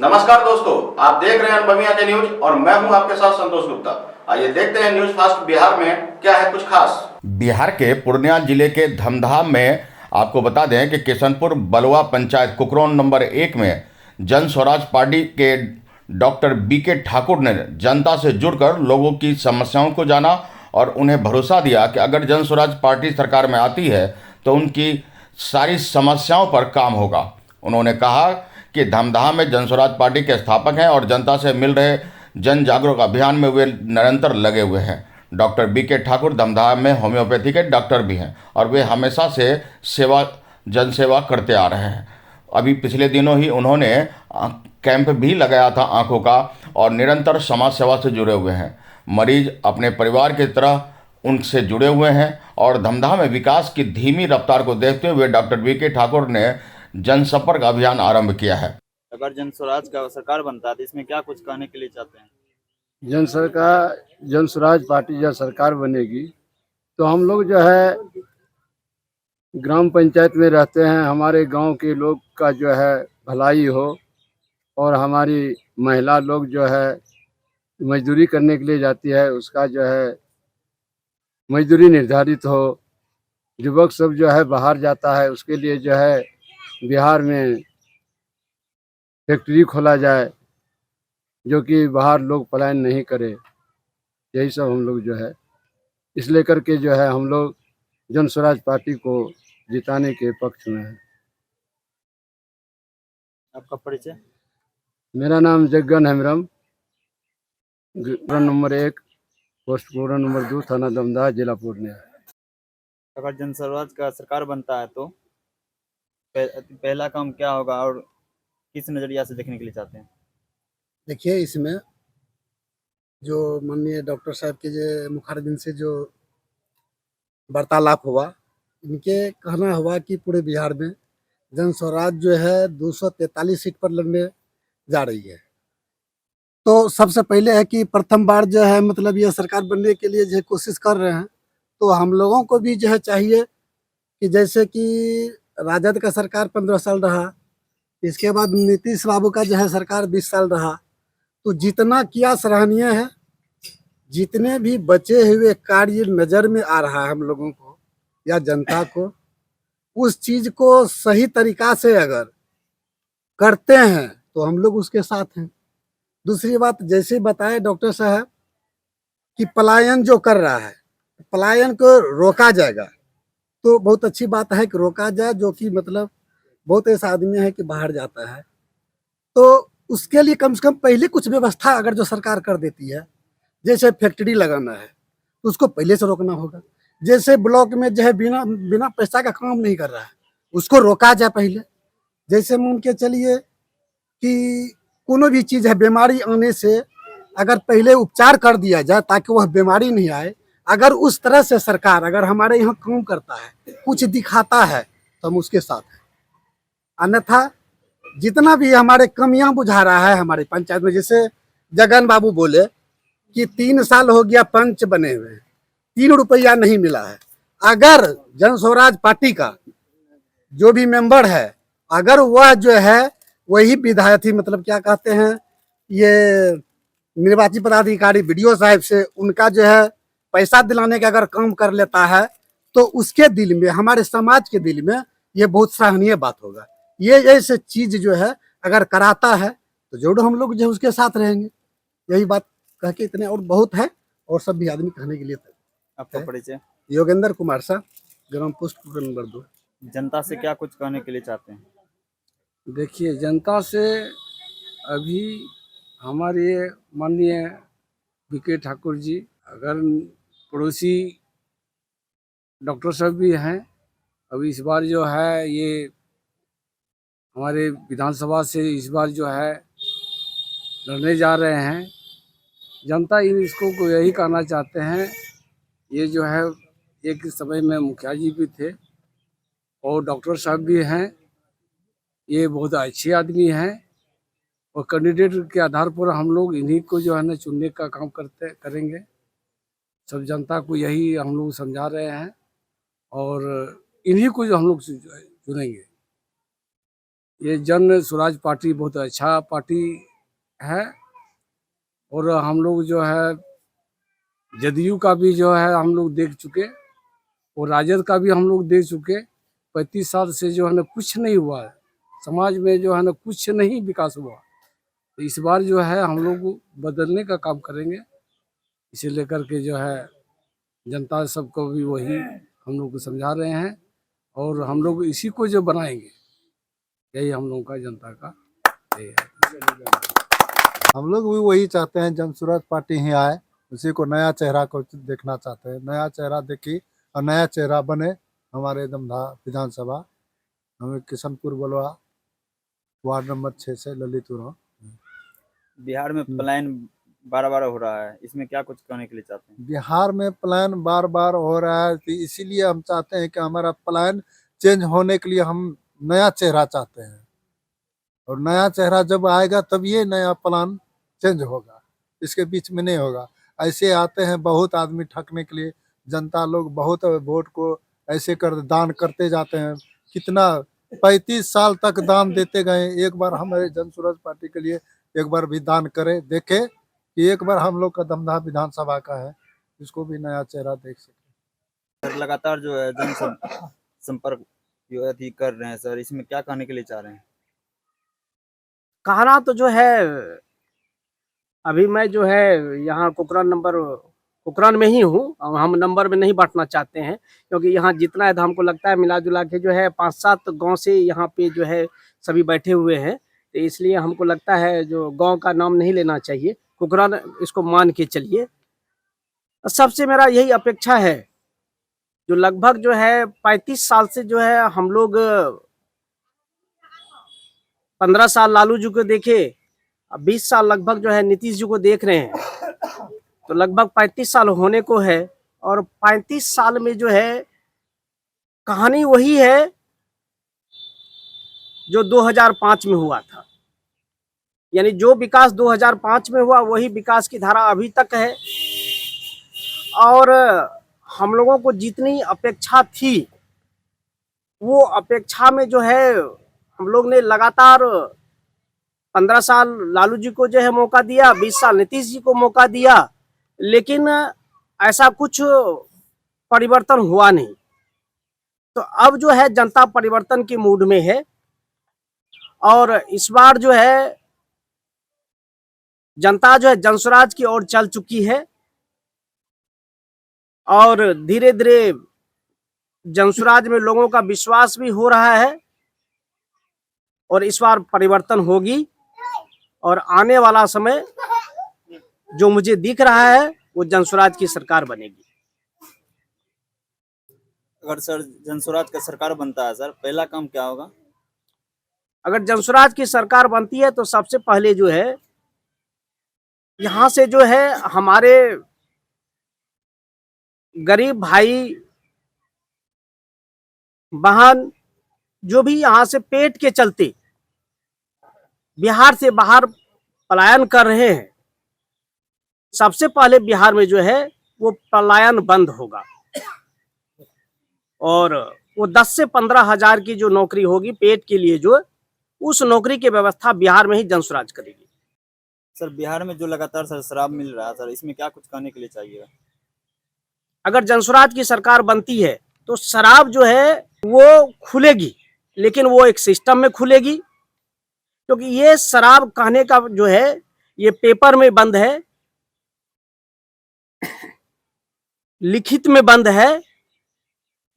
नमस्कार दोस्तों, आप देख रहे हैं अनुभवी के न्यूज और मैं हूं आपके साथ संतोष गुप्ता। आइए देखते हैं न्यूज फास्ट बिहार में क्या है कुछ खास। बिहार के पूर्णिया जिले के धमधाम में आपको बता दें कि किशनपुर बलुआ पंचायत कुकरौन नंबर 1 में जन स्वराज पार्टी के डॉक्टर बीके ठाकुर ने जनता से जुड़कर लोगों की समस्याओं को जाना और उन्हें भरोसा दिया कि अगर जन स्वराज पार्टी सरकार में आती है तो उनकी सारी समस्याओं पर काम होगा। उन्होंने कहा कि धमधाम में जन स्वराज पार्टी के स्थापक हैं और जनता से मिल रहे जन जागरूक अभियान में वे निरंतर लगे हुए हैं। डॉक्टर बीके ठाकुर धमधाम में होम्योपैथी के डॉक्टर भी हैं और वे हमेशा से जन सेवा करते आ रहे हैं। अभी पिछले दिनों ही उन्होंने कैंप भी लगाया था आंखों का और निरंतर समाज सेवा से जुड़े हुए हैं। मरीज अपने परिवार की तरह उनसे जुड़े हुए हैं और धमधाम में विकास की धीमी रफ्तार को देखते हुए डॉक्टर बीके ठाकुर ने जनसंपर्क अभियान आरंभ किया है। अगर जन स्वराज का सरकार बनता है तो इसमें क्या कुछ कहने के लिए चाहते हैं? जन स्वराज पार्टी जब सरकार बनेगी तो हम लोग जो है ग्राम पंचायत में रहते हैं, हमारे गांव के लोग का जो है भलाई हो और हमारी महिला लोग जो है मजदूरी करने के लिए जाती है, उसका जो है मजदूरी निर्धारित हो। युवक सब जो है बाहर जाता है, उसके लिए जो है बिहार में फैक्ट्री खोला जाए जो कि बाहर लोग पलायन नहीं करे। यही सब हम लोग जो है इस लेकर के जो है हम लोग जन स्वराज पार्टी को जिताने के पक्ष में है। आपका परिचय? मेरा नाम Jaggan Hembram, number 1, post code number 2, थाना दमदाह, जिला पूर्णिया। अगर जन स्वराज का सरकार बनता है तो पहला काम क्या होगा और किस नजरिया से देखने के लिए चाहते हैं? देखिए, इसमें जो माननीय डॉक्टर साहब के जो मुखारबिन से जो वार्तालाप हुआ, इनके कहना हुआ कि पूरे बिहार में जन स्वराज जो है 243 सीट पर लड़ने जा रही है। तो सबसे पहले है कि प्रथम बार जो है मतलब ये सरकार बनने के लिए जो है कोशिश कर रहे हैं, तो हम लोगों को भी जो है चाहिए कि जैसे कि राजद का सरकार 15 साल रहा, इसके बाद नीतीश बाबू का जो है सरकार 20 साल रहा, तो जितना किया सराहनीय है। जितने भी बचे हुए कार्य नज़र में आ रहा है हम लोगों को या जनता को, उस चीज़ को सही तरीका से अगर करते हैं तो हम लोग उसके साथ हैं। दूसरी बात, जैसे बताए डॉक्टर साहब कि पलायन जो कर रहा है, पलायन को रोका जाएगा, तो बहुत अच्छी बात है कि रोका जाए। जो कि मतलब बहुत ऐसा आदमी है कि बाहर जाता है, तो उसके लिए कम से कम पहले कुछ व्यवस्था अगर जो सरकार कर देती है, जैसे फैक्ट्री लगाना है तो उसको पहले से रोकना होगा। जैसे ब्लॉक में जो है बिना बिना पैसा का काम नहीं कर रहा है, उसको रोका जाए पहले। जैसे मान के चलिए कि कोनो भी चीज़ है, बीमारी आने से अगर पहले उपचार कर दिया जाए ताकि वह बीमारी नहीं आए, अगर उस तरह से सरकार अगर हमारे यहाँ काम करता है, कुछ दिखाता है, तो हम उसके साथ हैं। अन्यथा जितना भी हमारे कमियां बुझा रहा है हमारे पंचायत में, जैसे जगन बाबू बोले कि 3 साल हो गया पंच बने हुए, 3 रुपया नहीं मिला है। अगर जन स्वराज पार्टी का जो भी मेंबर है, अगर वह जो है वही विधायक ही मतलब क्या कहते हैं, ये निर्वाचित पदाधिकारी बीडीओ साहब से उनका जो है पैसा दिलाने का अगर काम कर लेता है, तो उसके दिल में, हमारे समाज के दिल में ये बहुत सराहनीय बात होगा। ये ऐसे चीज जो है अगर कराता है तो जरूर हम लोग जो है उसके साथ रहेंगे। यही बात कह के इतने, और बहुत है और सब भी आदमी कहने के लिए। आपका परिचय? योगेंद्र कुमार शाह, ग्राम पोस्ट नंबर 2। जनता से क्या कुछ कहने के लिए चाहते हैं? देखिए, जनता से अभी हमारे माननीय बीके ठाकुर जी, अगर पड़ोसी डॉक्टर साहब भी हैं, अभी इस बार जो है ये हमारे विधानसभा से इस बार जो है लड़ने जा रहे हैं। जनता इसको को यही कहना चाहते हैं, ये जो है एक समय में मुखिया जी भी थे और डॉक्टर साहब भी हैं, ये बहुत अच्छे आदमी हैं और कैंडिडेट के आधार पर हम लोग इन्हीं को जो है ना चुनने का काम करेंगे। सब जनता को यही हम लोग समझा रहे हैं और इन्हीं को जो हम लोग चुनेंगे। ये जन स्वराज पार्टी बहुत अच्छा पार्टी है। और हम लोग जो है जदयू का भी जो है हम लोग देख चुके, और राजद का भी हम लोग देख चुके। 35 साल से जो है ना कुछ नहीं हुआ है, समाज में जो है ना कुछ नहीं विकास हुआ। तो इस बार जो है हम लोग बदलने का काम करेंगे। इसे लेकर के जो है जनता सबको भी वही हम लोग को समझा रहे हैं, और हम लोग इसी को जो बनाएंगे, यही हम लोगों का जनता का यही है। हम लोग भी वही चाहते हैं, जन स्वराज पार्टी ही आए, उसी को नया चेहरा को देखना चाहते हैं। नया चेहरा देखी और नया चेहरा बने हमारे दमदहा विधानसभा। हमें किशनपुर बलवा वार्ड नंबर 6 से ललित उरांव। बिहार में पलायन बार बार हो रहा है, इसमें क्या कुछ कहने के लिए चाहते हैं? बिहार में प्लान बार बार हो रहा है, तो इसीलिए हम चाहते हैं कि हमारा प्लान चेंज होने के लिए हम नया चेहरा चाहते हैं, और नया चेहरा जब आएगा तब ये नया प्लान चेंज होगा, इसके बीच में नहीं होगा। ऐसे आते हैं बहुत आदमी ठगने के लिए, जनता लोग बहुत वोट को ऐसे कर दान करते जाते हैं। कितना 35 साल तक दान देते गए, एक बार हमारे जन स्वराज पार्टी के लिए एक बार भी दान करें, देखे कि एक बार हम लोग का दमदहा विधानसभा का है, इसको भी नया चेहरा देख सके। सर लगातार जो है संपर्क जो अति कर रहे हैं सर, इसमें क्या कहने के लिए चाह रहे हैं? कहना तो जो है, अभी मैं जो है यहाँ कुकरान में ही हूँ, और हम नंबर में नहीं बांटना चाहते हैं, क्योंकि यहाँ जितना है हमको लगता है मिला जुला के जो है 5-7 गांव से यहाँ पे जो है सभी बैठे हुए हैं। तो इसलिए हमको लगता है जो गांव का नाम नहीं लेना चाहिए, कुकरान इसको मान के चलिए। सबसे मेरा यही अपेक्षा है, जो लगभग जो है 35 साल से जो है हम लोग 15 साल लालू जी को देखे, 20 साल लगभग जो है नीतीश जी को देख रहे हैं, तो लगभग 35 साल होने को है। और 35 साल में जो है कहानी वही है जो 2005 में हुआ था, यानी जो विकास 2005 में हुआ वही विकास की धारा अभी तक है। और हम लोगों को जितनी अपेक्षा थी, वो अपेक्षा में जो है हम लोग ने लगातार 15 साल लालू जी को जो है मौका दिया, 20 साल नीतीश जी को मौका दिया, लेकिन ऐसा कुछ परिवर्तन हुआ नहीं। तो अब जो है जनता परिवर्तन के मूड में है, और इस बार जो है जनता जो है जनस्वराज की ओर चल चुकी है, और धीरे धीरे जनस्वराज में लोगों का विश्वास भी हो रहा है, और इस बार परिवर्तन होगी। और आने वाला समय जो मुझे दिख रहा है वो जनस्वराज की सरकार बनेगी। अगर सर जनस्वराज का सरकार बनता है सर, पहला काम क्या होगा? अगर जनस्वराज की सरकार बनती है तो सबसे पहले जो है यहाँ से जो है हमारे गरीब भाई बहन जो भी यहाँ से पेट के चलते बिहार से बाहर पलायन कर रहे हैं, सबसे पहले बिहार में जो है वो पलायन बंद होगा, और वो 10 से 15 हजार की जो नौकरी होगी पेट के लिए, जो उस नौकरी की व्यवस्था बिहार में ही जनस्वराज करेगी। सर बिहार में जो लगातार सर शराब मिल रहा है सर, इसमें क्या कुछ कहने के लिए चाहिए? अगर जनस्वराज की सरकार बनती है तो शराब जो है वो खुलेगी, लेकिन वो एक सिस्टम में खुलेगी, क्योंकि ये शराब कहने का जो है ये पेपर में बंद है, लिखित में बंद है,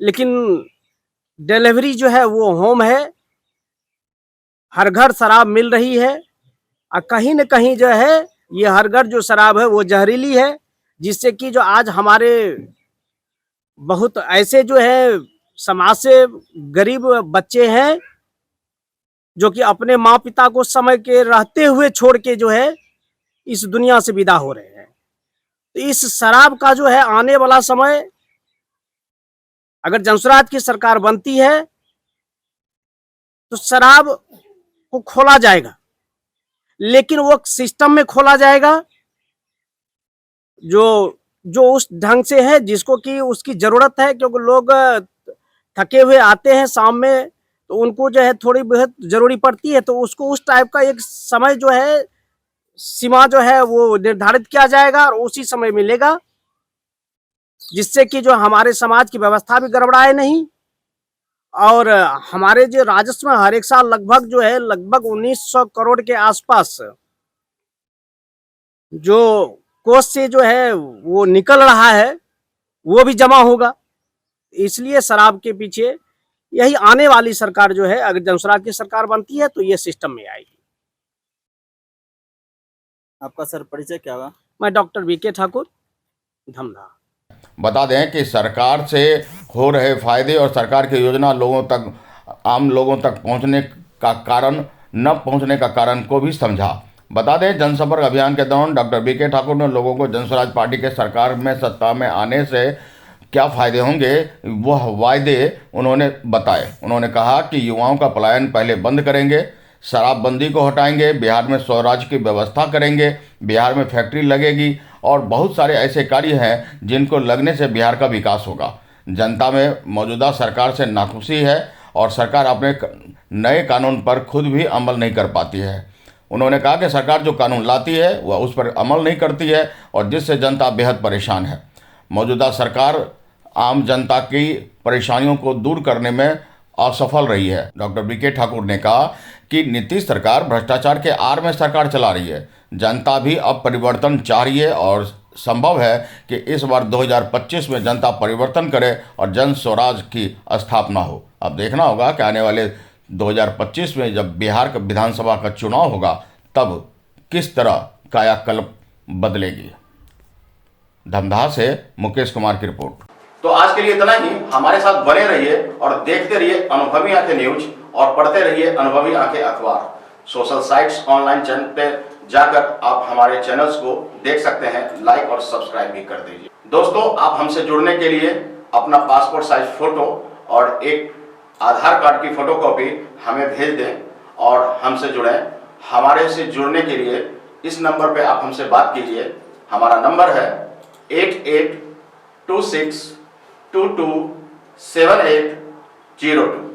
लेकिन डिलीवरी जो है वो होम है। हर घर शराब मिल रही है, और कहीं न कहीं जो है ये हर घर जो शराब है वो जहरीली है, जिससे कि जो आज हमारे बहुत ऐसे जो है समाज से गरीब बच्चे हैं जो कि अपने माँ पिता को समय के रहते हुए छोड़ के जो है इस दुनिया से विदा हो रहे हैं। तो इस शराब का जो है आने वाला समय, अगर जनस्वराज की सरकार बनती है तो शराब को खोला जाएगा, लेकिन वो सिस्टम में खोला जाएगा जो उस ढंग से है जिसको कि उसकी जरूरत है, क्योंकि लोग थके हुए आते हैं शाम में तो उनको जो है थोड़ी बहुत जरूरी पड़ती है, तो उसको उस टाइप का एक समय जो है सीमा जो है वो निर्धारित किया जाएगा और उसी समय मिलेगा, जिससे कि जो हमारे समाज की व्यवस्था भी गड़बड़ाए नहीं और हमारे जो राजस्व में हर एक साल लगभग जो है लगभग 1900 करोड़ के आसपास जो कोष से जो है वो निकल रहा है वो भी जमा होगा। इसलिए शराब के पीछे यही आने वाली सरकार जो है, अगर जनस्वराज की सरकार बनती है तो ये सिस्टम में आएगी। आपका सर परिचय क्या होगा? मैं डॉक्टर वीके ठाकुर, धमधा। बता दें कि सरकार से हो रहे फायदे और सरकार की योजना लोगों तक, आम लोगों तक पहुंचने का कारण, न पहुंचने का कारण को भी समझा। बता दें, जनसंपर्क अभियान के दौरान डॉक्टर वीके ठाकुर ने लोगों को जनस्वराज पार्टी के सरकार में सत्ता में आने से क्या फायदे होंगे वह वायदे उन्होंने बताए। उन्होंने कहा कि युवाओं का पलायन पहले बंद करेंगे, शराबबंदी को हटाएंगे, बिहार में स्वराज की व्यवस्था करेंगे, बिहार में फैक्ट्री लगेगी और बहुत सारे ऐसे कार्य हैं जिनको लगने से बिहार का विकास होगा। जनता में मौजूदा सरकार से नाखुशी है और सरकार अपने नए कानून पर खुद भी अमल नहीं कर पाती है। उन्होंने कहा कि सरकार जो कानून लाती है वह उस पर अमल नहीं करती है और जिससे जनता बेहद परेशान है। मौजूदा सरकार आम जनता की परेशानियों को दूर करने में असफल रही है। डॉक्टर वीके ठाकुर ने कहा कि नीतीश सरकार भ्रष्टाचार के आड़ में सरकार चला रही है। जनता भी अब परिवर्तन चाह रही है और संभव है कि इस बार 2025 में जनता परिवर्तन करे और जन स्वराज की स्थापना हो। अब देखना होगा कि आने वाले 2025 में जब बिहार का विधानसभा का चुनाव होगा तब किस तरह कायाकल्प बदलेगी। धमधा से मुकेश कुमार की रिपोर्ट। तो आज के लिए इतना ही। हमारे साथ बने रहिए और देखते रहिए अनुभवी आंखें न्यूज और पढ़ते रहिए अनुभवी आंखें अखबार। सोशल साइट्स, ऑनलाइन चैनल पे जाकर आप हमारे चैनल्स को देख सकते हैं, लाइक और सब्सक्राइब भी कर दीजिए। दोस्तों, आप हमसे जुड़ने के लिए अपना पासपोर्ट साइज फोटो और एक आधार कार्ड की फोटोकॉपी हमें भेज दें और हमसे जुड़ें। हमारे से जुड़ने के लिए इस नंबर पे आप हमसे बात कीजिए। हमारा नंबर है 8826227802।